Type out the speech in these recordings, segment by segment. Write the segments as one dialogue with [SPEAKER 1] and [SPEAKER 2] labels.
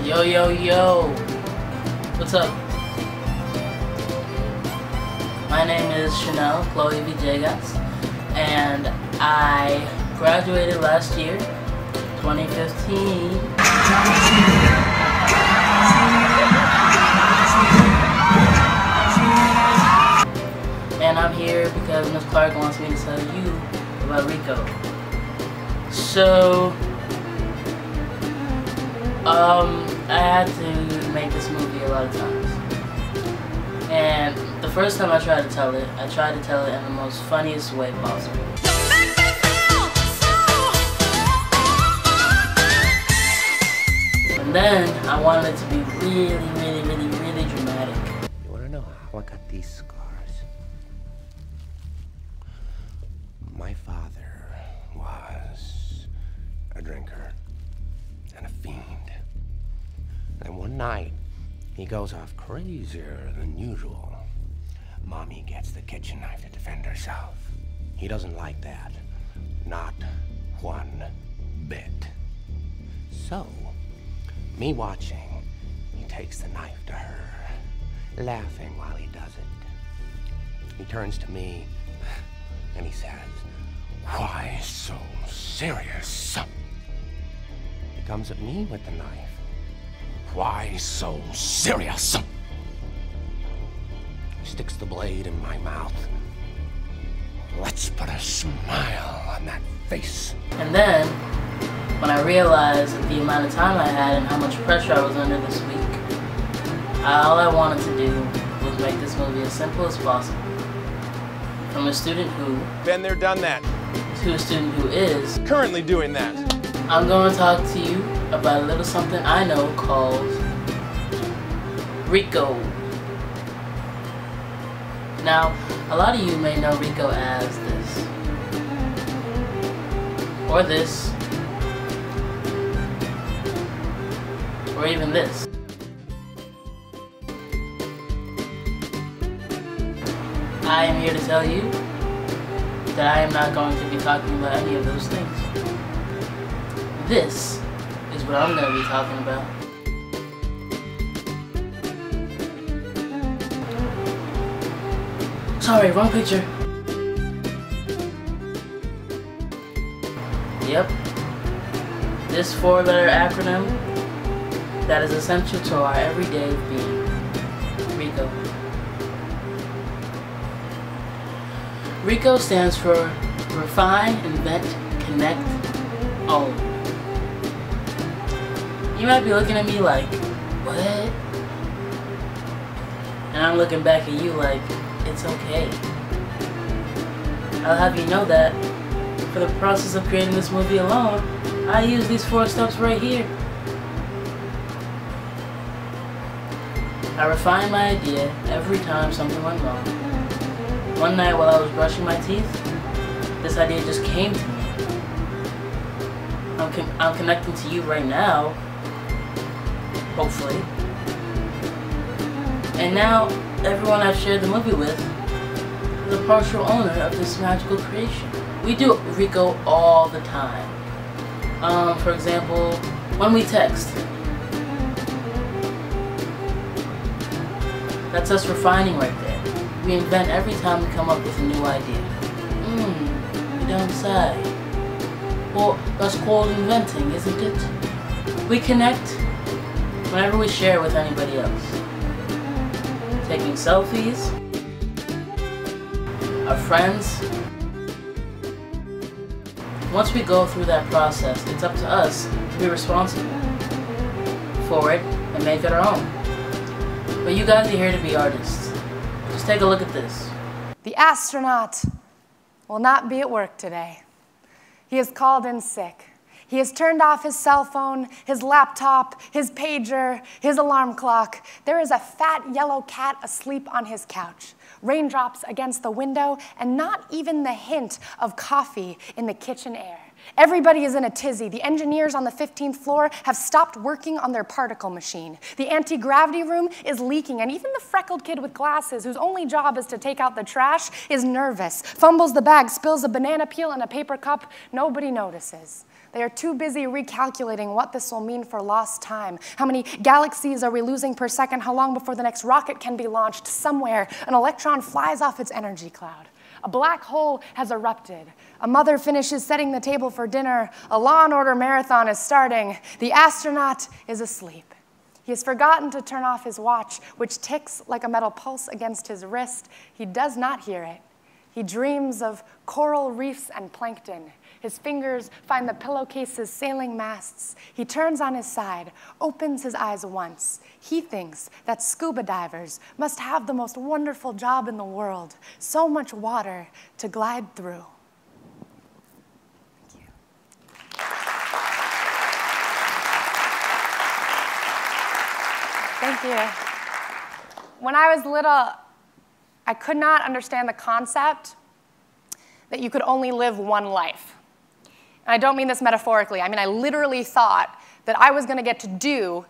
[SPEAKER 1] Yo, yo, yo. What's up? My name is Chanel Chloe Villegas, and I graduated last year, 2015. And I'm here because Ms. Clark wants me to tell you about Rico. So, I had to make this movie a lot of times. And the first time I tried to tell it in the most funniest way possible. And then I wanted it to be really dramatic.
[SPEAKER 2] You wanna know how I got these scars? My father was a drinker and a fiend. And one night, he goes off crazier than usual. Mommy gets the kitchen knife to defend herself. He doesn't like that. Not one bit. So, me watching, he takes the knife to her, laughing while he does it. He turns to me, and he says, "Why so serious?" He comes at me with the knife. "Why so serious?" He sticks the blade in my mouth. Let's put a smile on that face.
[SPEAKER 1] And then, when I realized the amount of time I had and how much pressure I was under this week, all I wanted to do was make this movie as simple as possible. From a student who...
[SPEAKER 3] Been there, done that.
[SPEAKER 1] ...to a student who is...
[SPEAKER 3] currently doing that.
[SPEAKER 1] I'm going to talk to you about a little something I know called Rico. Now, a lot of you may know Rico as this, or this, or even this. I am here to tell you that I am not going to be talking about any of those things. This is what I'm going to be talking about. Sorry, wrong picture. Yep. This 4-letter acronym that is essential to our everyday being. Rico. Rico stands for Refine, Invent, Connect, Own. You might be looking at me like, what? And I'm looking back at you like, it's okay. I'll have you know that for the process of creating this movie alone, I used these 4 steps right here. I refined my idea every time something went wrong. One night while I was brushing my teeth, this idea just came to me. I'm connecting to you right now, hopefully. And now, everyone I've shared the movie with is a partial owner of this magical creation. We do it with Rico all the time. For example, when we text. That's us refining right there. We invent every time we come up with a new idea. You don't say. Well, that's called inventing, isn't it? We connect whenever we share with anybody else. Taking selfies, our friends. Once we go through that process, it's up to us to be responsible for it and make it our own. But you guys are here to be artists. Just take a look at this.
[SPEAKER 4] The astronaut will not be at work today. He is called in sick. He has turned off his cell phone, his laptop, his pager, his alarm clock. There is a fat yellow cat asleep on his couch. Raindrops against the window, and not even the hint of coffee in the kitchen air. Everybody is in a tizzy. The engineers on the 15th floor have stopped working on their particle machine. The anti-gravity room is leaking, and even the freckled kid with glasses, whose only job is to take out the trash, is nervous. Fumbles the bag, spills a banana peel in a paper cup. Nobody notices. They are too busy recalculating what this will mean for lost time. How many galaxies are we losing per second? How long before the next rocket can be launched? Somewhere, an electron flies off its energy cloud. A black hole has erupted. A mother finishes setting the table for dinner. A Law and Order marathon is starting. The astronaut is asleep. He has forgotten to turn off his watch, which ticks like a metal pulse against his wrist. He does not hear it. He dreams of coral reefs and plankton. His fingers find the pillowcase's sailing masts. He turns on his side, opens his eyes once. He thinks that scuba divers must have the most wonderful job in the world, so much water to glide through. Thank you. Thank you. When I was little, I could not understand the concept that you could only live one life. And I don't mean this metaphorically. I mean, I literally thought that I was going to get to do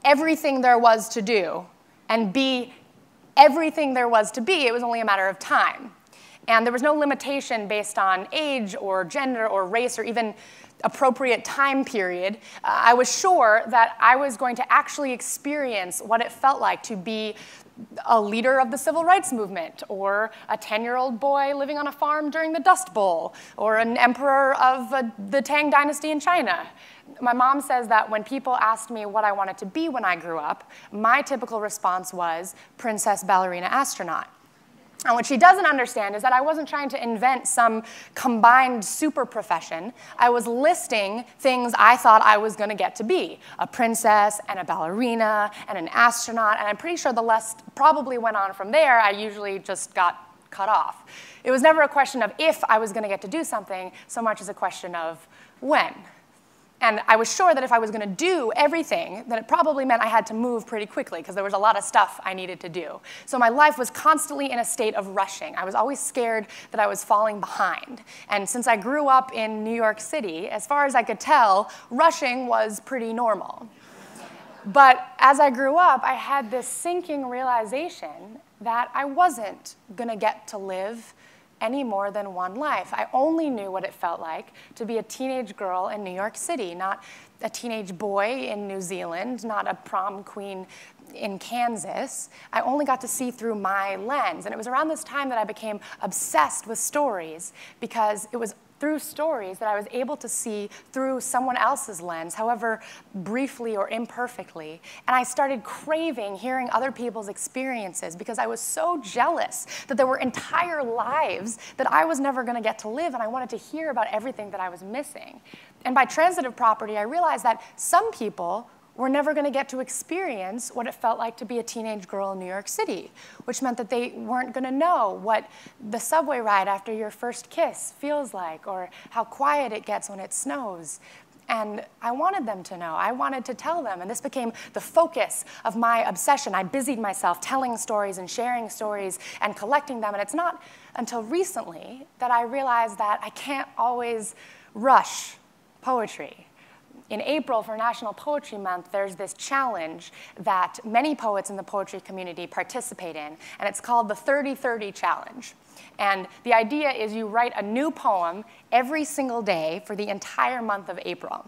[SPEAKER 4] everything there was to do and be everything there was to be. It was only a matter of time. And there was no limitation based on age or gender or race or even appropriate time period. I was sure that I was going to actually experience what it felt like to be a leader of the civil rights movement, or a 10-year-old boy living on a farm during the Dust Bowl, or an emperor of the Tang dynasty in China. My mom says that when people asked me what I wanted to be when I grew up, my typical response was princess, ballerina, astronaut. And what she doesn't understand is that I wasn't trying to invent some combined super profession. I was listing things I thought I was going to get to be: a princess and a ballerina and an astronaut. And I'm pretty sure the list probably went on from there. I usually just got cut off. It was never a question of if I was going to get to do something so much as a question of when. And I was sure that if I was going to do everything, then it probably meant I had to move pretty quickly, because there was a lot of stuff I needed to do. So my life was constantly in a state of rushing. I was always scared that I was falling behind. And since I grew up in New York City, as far as I could tell, rushing was pretty normal. But as I grew up, I had this sinking realization that I wasn't going to get to live any more than one life. I only knew what it felt like to be a teenage girl in New York City, not a teenage boy in New Zealand, not a prom queen in Kansas. I only got to see through my lens. And it was around this time that I became obsessed with stories, because it was through stories that I was able to see through someone else's lens, however briefly or imperfectly. And I started craving hearing other people's experiences, because I was so jealous that there were entire lives that I was never going to get to live, and I wanted to hear about everything that I was missing. And by transitive property, I realized that some people were never going to get to experience what it felt like to be a teenage girl in New York City, which meant that they weren't going to know what the subway ride after your first kiss feels like, or how quiet it gets when it snows. And I wanted them to know. I wanted to tell them, and this became the focus of my obsession. I busied myself telling stories and sharing stories and collecting them, and it's not until recently that I realized that I can't always rush poetry. In April, for National Poetry Month, there's this challenge that many poets in the poetry community participate in, and it's called the 30-30 Challenge. And the idea is you write a new poem every single day for the entire month of April.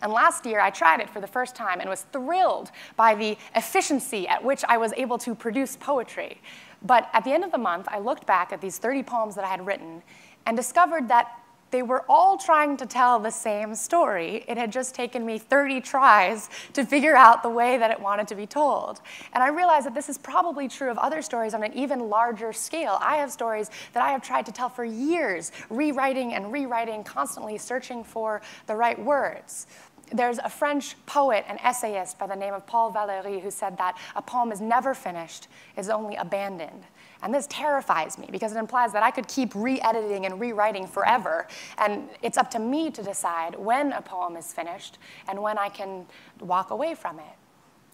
[SPEAKER 4] And last year, I tried it for the first time and was thrilled by the efficiency at which I was able to produce poetry. But at the end of the month, I looked back at these 30 poems that I had written and discovered that they were all trying to tell the same story. It had just taken me 30 tries to figure out the way that it wanted to be told. And I realized that this is probably true of other stories on an even larger scale. I have stories that I have tried to tell for years, rewriting and rewriting, constantly searching for the right words. There's a French poet and essayist by the name of Paul Valéry who said that a poem is never finished, it's only abandoned. And this terrifies me, because it implies that I could keep re-editing and rewriting forever. And it's up to me to decide when a poem is finished and when I can walk away from it.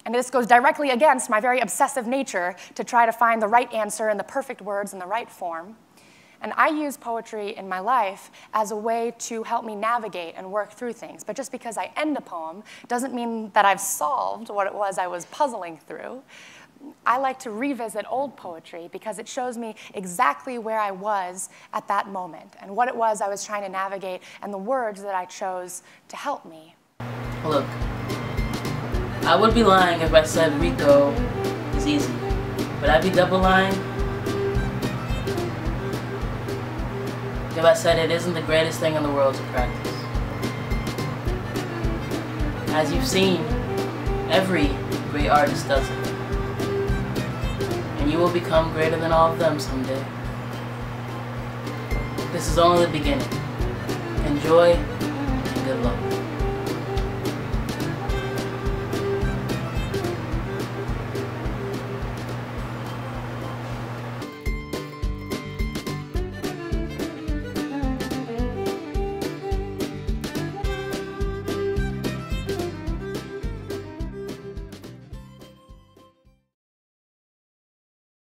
[SPEAKER 4] And this goes directly against my very obsessive nature to try to find the right answer and the perfect words in the right form. And I use poetry in my life as a way to help me navigate and work through things. But just because I end a poem doesn't mean that I've solved what it was I was puzzling through. I like to revisit old poetry because it shows me exactly where I was at that moment and what it was I was trying to navigate and the words that I chose to help me.
[SPEAKER 1] Look, I would be lying if I said Rico is easy, but I'd be double lying if I said it isn't the greatest thing in the world to practice. As you've seen, every great artist does it. And you will become greater than all of them someday. This is only the beginning. Enjoy and good luck.